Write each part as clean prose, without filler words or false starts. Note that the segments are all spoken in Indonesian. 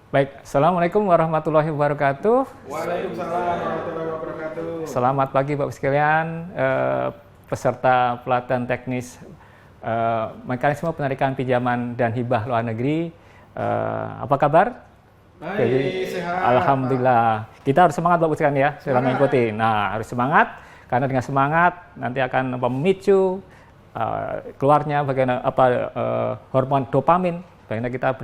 Baik, Assalamualaikum warahmatullahi wabarakatuh. Waalaikumsalam warahmatullahi wabarakatuh. Selamat pagi Bapak sekalian, peserta pelatihan teknis mekanisme penarikan pinjaman dan hibah luar negeri. Apa kabar? Baik, sehat. Alhamdulillah. Kita harus semangat Bapak sekalian ya, dalam mengikuti. Nah, harus semangat karena dengan semangat nanti akan memicu keluarnya bagaimana hormon dopamin. Bagaimana kita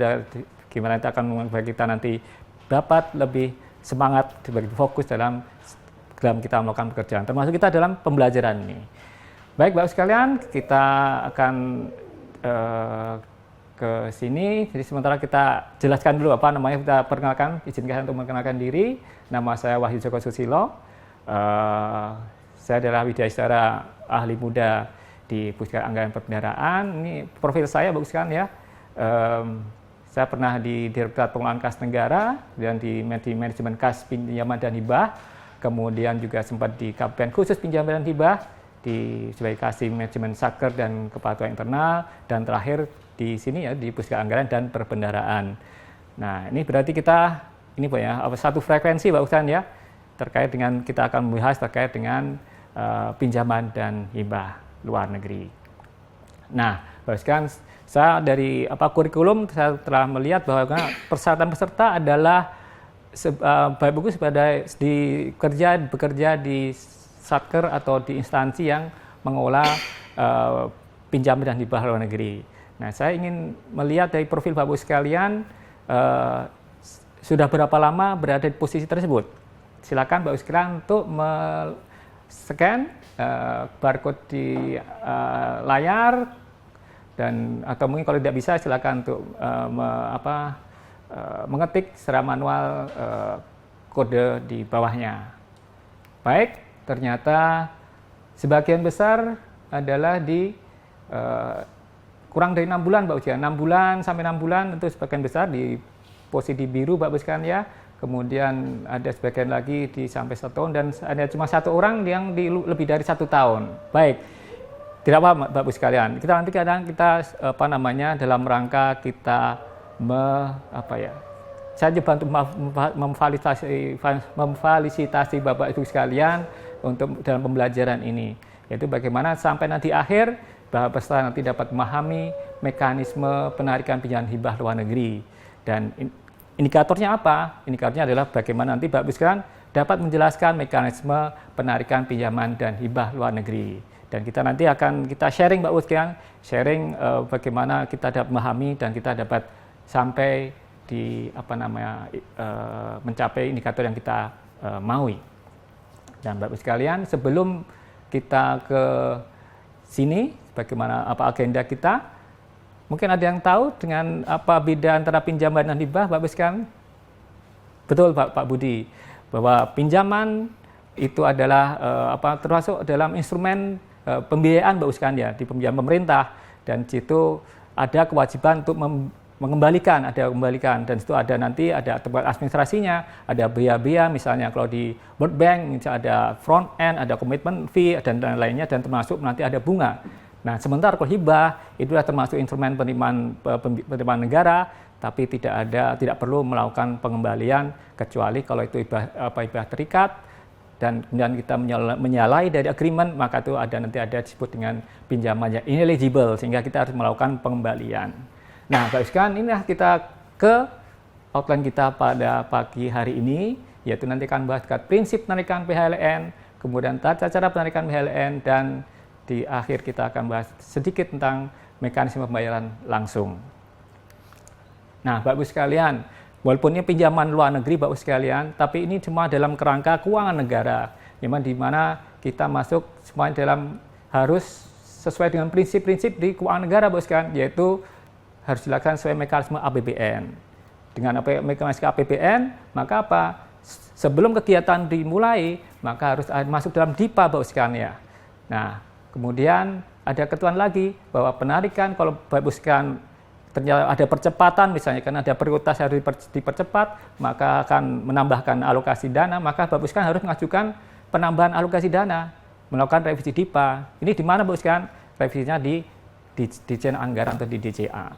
gimana itu akan membuat kita nanti dapat lebih semangat, lebih fokus dalam kita melakukan pekerjaan, termasuk kita dalam pembelajaran ini. Baik Bapak sekalian, kita akan ke sini. Jadi sementara kita jelaskan dulu apa namanya, kita perkenalkan, izinkan untuk memperkenalkan diri. Nama saya Wahyu Joko Susilo. Saya adalah widyawistara ahli muda di Pusat Anggaran Perbendaharaan. Ini profil saya Bapak sekalian ya. Saya pernah di Direktorat Pengelolaan Kas Negara dan di Manajemen Kas Pinjaman dan Hibah, kemudian juga sempat di Kabupaten Khusus Pinjaman dan Hibah sebagai Kasih Manajemen Saker dan Kepatuhan Internal, dan terakhir di sini ya di Pusat Anggaran dan Perbendaharaan. Nah, ini berarti kita ini Pak ya, satu frekuensi Pak Ustaz ya, terkait dengan kita akan membahas terkait dengan pinjaman dan hibah luar negeri. Nah, Bapak sekalian, saya dari kurikulum saya telah melihat bahwa persyaratan peserta adalah bagus pada bekerja di satker atau di instansi yang mengelola pinjaman dan hibah luar negeri. Nah, saya ingin melihat dari profil Bapak sekalian sudah berapa lama berada di posisi tersebut. Silakan Bapak sekalian untuk scan barcode di layar. Dan atau mungkin kalau tidak bisa silakan untuk mengetik secara manual kode di bawahnya. Baik, ternyata sebagian besar adalah di kurang dari 6 bulan Pak Ujian. 6 bulan sampai 6 bulan itu sebagian besar di posisi biru Pak sekalian ya. Kemudian ada sebagian lagi di sampai 1 tahun, dan ada cuma 1 orang yang di lebih dari 1 tahun. Baik. Tidak apa Bapak sekalian, kita nanti kadang kita dalam rangka kita saya coba untuk memfasilitasi Bapak Ibu sekalian untuk dalam pembelajaran ini, yaitu bagaimana sampai nanti akhir Bapak peserta nanti dapat memahami mekanisme penarikan pinjaman hibah luar negeri. Dan indikatornya apa? Indikatornya adalah bagaimana nanti Bapak Ibu sekalian dapat menjelaskan mekanisme penarikan pinjaman dan hibah luar negeri. Dan kita nanti akan kita sharing Mbak Uskian, sharing bagaimana kita dapat memahami dan kita dapat sampai di mencapai indikator yang kita maui. Dan Mbak sekalian, sebelum kita ke sini, bagaimana agenda kita? Mungkin ada yang tahu dengan apa beda antara pinjaman dan hibah, Mbak sekalian? Betul Pak Budi, bahwa pinjaman itu adalah termasuk dalam instrumen pembiayaan Mbak Uskan ya, di pembiayaan pemerintah, dan situ ada kewajiban untuk mengembalikan, dan situ ada nanti ada tempat administrasinya, ada biaya-biaya misalnya kalau di World Bank misalnya ada front end, ada commitment fee dan lainnya, dan termasuk nanti ada bunga. Nah, sementara kalau hibah itu termasuk instrumen penerimaan negara, tapi tidak perlu melakukan pengembalian kecuali kalau itu hibah terikat. Dan kemudian kita menyalahi dari agreement, maka itu nanti ada disebut dengan pinjaman yang ineligible, sehingga kita harus melakukan pengembalian. Nah, Bapak sekalian, inilah kita ke outline kita pada pagi hari ini, yaitu nanti akan bahas prinsip penarikan PHLN, kemudian tata cara penarikan PHLN, dan di akhir kita akan bahas sedikit tentang mekanisme pembayaran langsung. Nah, Bapak sekalian, walaupun ini pinjaman luar negeri Bapak sekalian, tapi ini cuma dalam kerangka keuangan negara, di mana kita masuk semuanya dalam harus sesuai dengan prinsip-prinsip di keuangan negara Bapak sekalian, yaitu harus dilakukan sesuai mekanisme APBN. Dengan mekanisme APBN, maka sebelum kegiatan dimulai, maka harus masuk dalam DIPA Bapak sekalian ya. Nah, kemudian ada ketentuan lagi bahwa penarikan kalau Bapak sekalian ternyata ada percepatan misalnya karena ada prioritas harus dipercepat, maka akan menambahkan alokasi dana, maka Bapak sekalian harus mengajukan penambahan alokasi dana, melakukan revisi DIPA. Ini di mana Bapak sekalian? Revisinya di Dirjen Anggaran atau di DJA.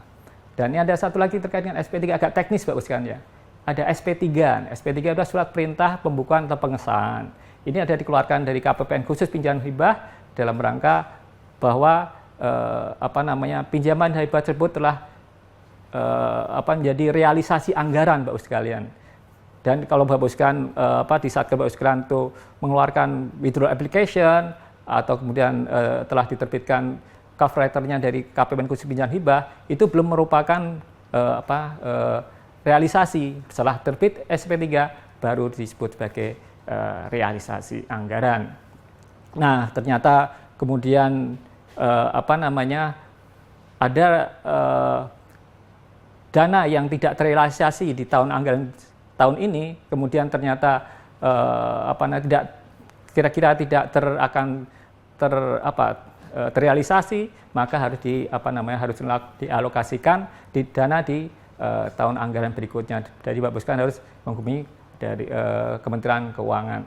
Dan ini ada satu lagi terkait dengan SP3 agak teknis Bapak sekalian ya. ada SP3. SP3 adalah surat perintah pembukuan atau pengesahan. Ini ada dikeluarkan dari KPPN khusus pinjaman hibah dalam rangka bahwa pinjaman hibah tersebut telah menjadi realisasi anggaran, Bapak sekalian. Dan kalau Bapak sekalian di saat Bapak sekalian itu mengeluarkan withdrawal application atau kemudian telah diterbitkan cover letternya dari KPPN khusus pinjaman hibah, itu belum merupakan realisasi. Setelah terbit SP3 baru disebut sebagai realisasi anggaran. Nah, ternyata kemudian ada dana yang tidak terrealisasi di tahun anggaran tahun ini, kemudian ternyata kira-kira tidak terrealisasi, maka harus harus dialokasikan di dana di tahun anggaran berikutnya. Jadi Bapak sekalian harus menghubungi dari Kementerian Keuangan.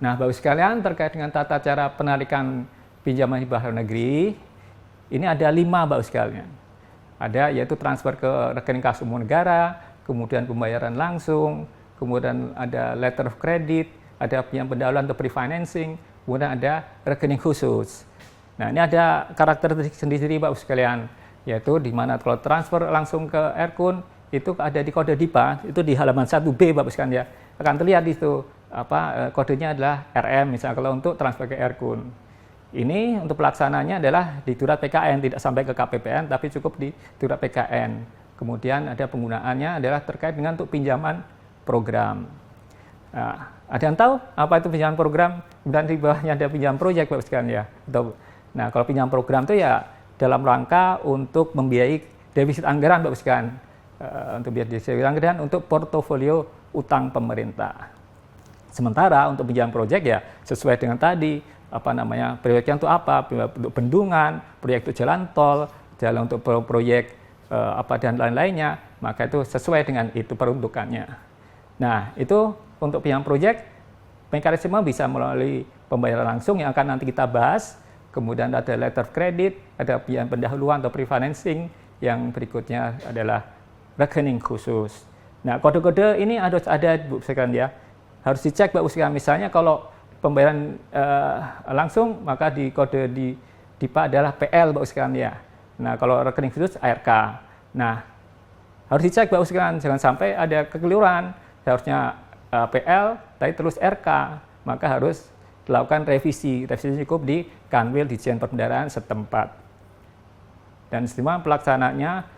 Nah, Bapak sekalian, terkait dengan tata cara penarikan pinjaman hibah luar negeri, ini ada 5 Bapak sekalian. Ada yaitu transfer ke rekening kas umum negara, kemudian pembayaran langsung, kemudian ada letter of credit, ada pinjam pendahuluan atau pre-financing, kemudian ada rekening khusus. Nah, ini ada karakteristik sendiri Bapak sekalian, yaitu di mana kalau transfer langsung ke Erkun itu ada di kode DIPA, itu di halaman 1B Bapak sekalian ya. Akan terlihat itu kodenya adalah RM misalnya kalau untuk transfer ke Erkun. Ini untuk pelaksananya adalah di Durat PKN, tidak sampai ke KPPN tapi cukup di Durat PKN. Kemudian ada penggunaannya adalah terkait dengan untuk pinjaman program. Nah, ada yang tahu apa itu pinjaman program? Dan di bawahnya ada pinjaman proyek Bapak sekalian ya. Nah, kalau pinjaman program itu ya dalam rangka untuk membiayai defisit anggaran Bapak sekalian. Untuk biaya defisit anggaran untuk portofolio utang pemerintah. Sementara untuk pinjaman proyek ya sesuai dengan tadi proyeknya untuk apa? Untuk bendungan, proyek untuk jalan tol, jalan untuk proyek dan lain-lainnya, maka itu sesuai dengan itu peruntukannya. Nah, itu untuk pinjaman proyek, mekanisme bisa melalui pembayaran langsung yang akan nanti kita bahas, kemudian ada letter of credit, ada pinjaman pendahuluan atau pre-financing, yang berikutnya adalah rekening khusus. Nah, kode-kode ini harus ada Bu sekalian ya, harus dicek Bapak sekalian. Misalnya kalau pembayaran langsung, maka di kode di DIPA adalah PL Bapak sekalian ya. Nah, kalau rekening khusus ARK. Nah, harus dicek Bapak sekalian, jangan sampai ada kekeliruan. Seharusnya PL, tapi terus RK, maka harus dilakukan revisi. Revisi cukup di Kanwil Ditjen Perbendaharaan setempat. Dan semua pelaksananya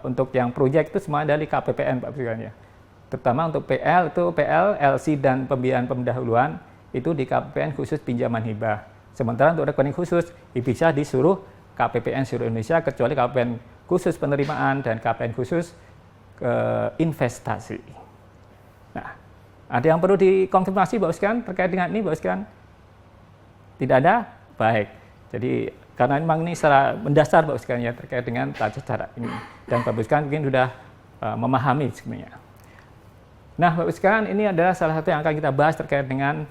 untuk yang proyek itu semua dari KPPN Bapak sekalian ya. Terutama untuk PL itu PL, LC dan pembiayaan pendahuluan itu di KPPN khusus pinjaman hibah. Sementara untuk rekening khusus bisa disuruh KPPN seluruh Indonesia kecuali KPPN khusus penerimaan dan KPPN khusus investasi. Nah, ada yang perlu dikonfirmasi Bapak sekalian terkait dengan ini Bapak sekalian? Tidak ada? Baik. Jadi karena memang ini secara mendasar Bapak sekalian ya terkait dengan tata cara ini, dan Bapak sekalian mungkin sudah memahami sebenarnya. Nah, Bapak sekalian, ini adalah salah satu yang akan kita bahas terkait dengan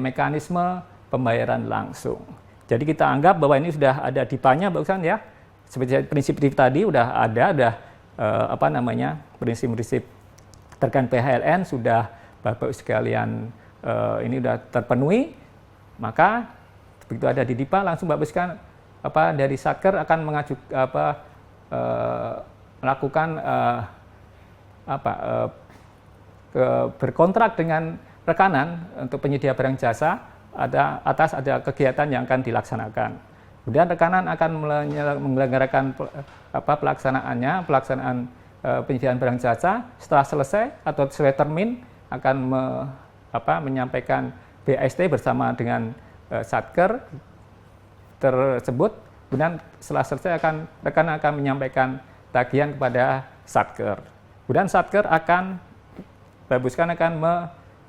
mekanisme pembayaran langsung. Jadi kita anggap bahwa ini sudah ada DIPA-nya Bapak sekalian ya. Seperti prinsip-prinsip tadi sudah ada prinsip-prinsip terkait PHLN sudah Bapak sekalian ini sudah terpenuhi. Maka begitu ada di DIPA langsung Bapak sekalian dari Satker akan melakukan berkontrak dengan rekanan untuk penyedia barang jasa ada kegiatan yang akan dilaksanakan. Kemudian rekanan akan menyelenggarakan pelaksanaan penyediaan barang jasa. Setelah selesai atau sesuai termin akan menyampaikan BAST bersama dengan Satker tersebut. Kemudian setelah selesai rekanan akan menyampaikan tagihan kepada Satker. Kemudian Satker akan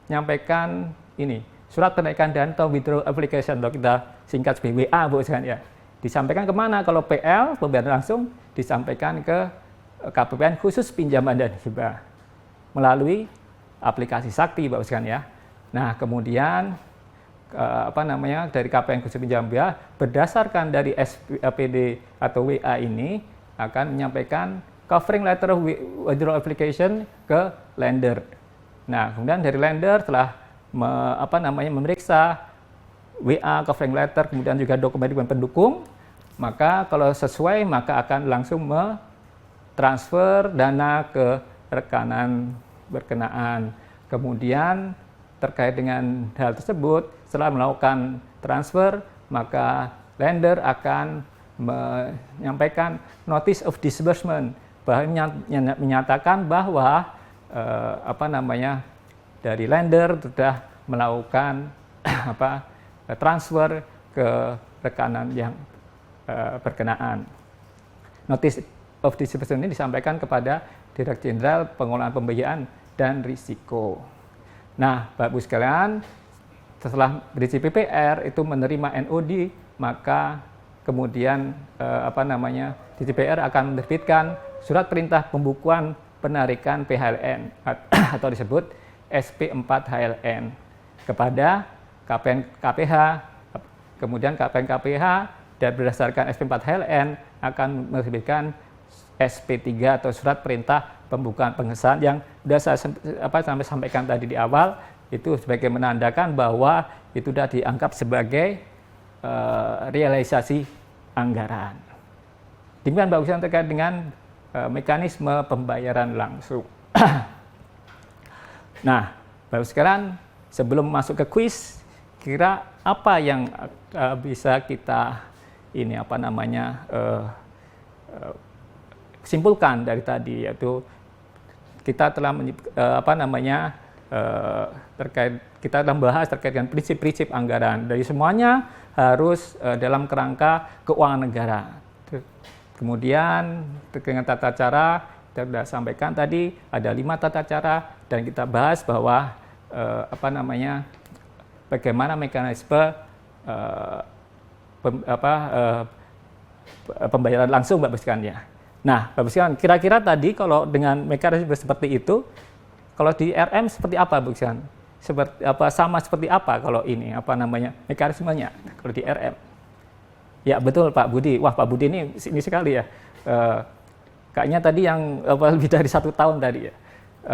menyampaikan surat penaikan dana atau withdrawal application, atau kita singkat sebagai WA Bu sekalian ya. Disampaikan kemana? Kalau PL pembayaran langsung disampaikan ke KPPN khusus pinjaman dan hibah melalui aplikasi Sakti Bapak sekalian ya. Nah, kemudian dari KPPN khusus pinjaman hibah berdasarkan dari SPD atau WA ini akan menyampaikan covering letter withdrawal application ke lender. Nah, kemudian dari lender telah memeriksa WA covering letter, kemudian juga dokumen-dokumen pendukung, maka kalau sesuai maka akan langsung transfer dana ke rekanan berkenaan. Kemudian terkait dengan hal tersebut, setelah melakukan transfer, maka lender akan menyampaikan notice of disbursement, menyatakan bahwa dari lender sudah melakukan transfer ke rekanan yang berkenaan. Notice of disbursement ini disampaikan kepada Direktur Jenderal Pengelolaan Pembiayaan dan Risiko. Nah, Bapak Ibu sekalian, setelah DCPPR itu menerima NOD, maka kemudian DCPR akan menerbitkan surat perintah pembukuan penarikan PHLN atau disebut SP4HLN kepada KPN KPH, kemudian KPN KPH dan berdasarkan SP4HLN akan menerbitkan SP3 atau surat perintah pembukaan pengesahan yang sudah saya sampaikan tadi di awal, itu sebagai menandakan bahwa itu sudah dianggap sebagai realisasi anggaran. Demikian Bapak Ibu terkait dengan mekanisme pembayaran langsung. Nah, Bapak Ibu sekalian, sebelum masuk ke kuis, kira apa yang bisa kita simpulkan dari tadi, yaitu kita telah kita telah membahas terkait dengan prinsip-prinsip anggaran. Dari semuanya harus dalam kerangka keuangan negara. Kemudian dengan tata cara kita sudah sampaikan tadi ada 5 tata cara, dan kita bahas bahwa bagaimana mekanisme pembayaran langsung Bapak sekalian ya. Nah, Bapak sekalian, kira-kira tadi kalau dengan mekanisme seperti itu, kalau di RM seperti apa Bapak sekalian? Sama seperti apa kalau ini mekanismenya kalau di RM? Ya betul Pak Budi. Wah, Pak Budi ini sekali ya. Kayaknya tadi yang lebih dari 1 tahun tadi ya.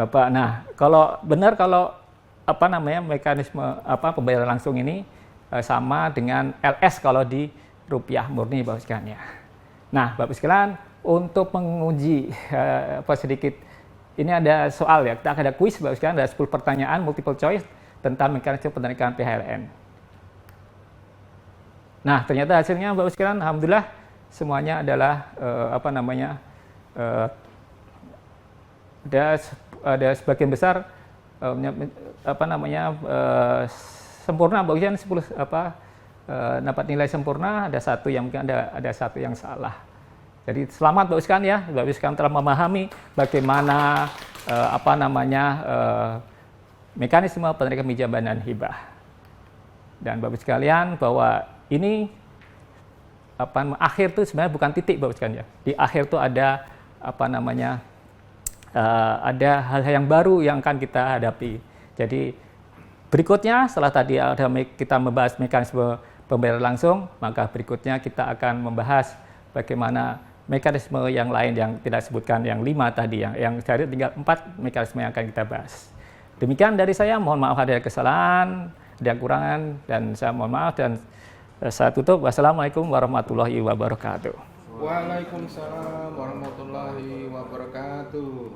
Pak. Nah, kalau mekanisme pembayaran langsung ini sama dengan LS kalau di rupiah murni Bapak sekalian ya. Nah, Bapak sekalian, untuk menguji sedikit, ini ada soal ya, kita ada kuis Bapak sekalian, ada 10 pertanyaan multiple choice tentang mekanisme penarikan PHLN. Nah, ternyata hasilnya Bapak sekalian, alhamdulillah semuanya adalah ada sebagian besar sempurna Bapak sekalian, 10 dapat nilai sempurna, ada 1 yang mungkin ada 1 yang salah. Jadi selamat Bapak sekalian ya, Bapak sekalian telah memahami bagaimana mekanisme penarikan pinjaman dan hibah. Dan Bapak sekalian bahwa ini akhir itu sebenarnya bukan titik Bapak sekalian ya. Di akhir itu ada ada hal-hal yang baru yang akan kita hadapi. Jadi berikutnya setelah tadi kita membahas mekanisme pembayaran langsung, maka berikutnya kita akan membahas bagaimana mekanisme yang lain yang tidak sebutkan, yang 5 tadi, yang jadi tinggal 4 mekanisme yang akan kita bahas. Demikian dari saya, mohon maaf ada kesalahan, ada kekurangan, dan saya mohon maaf dan saya tutup. Wassalamualaikum warahmatullahi wabarakatuh. Waalaikumsalam warahmatullahi wabarakatuh.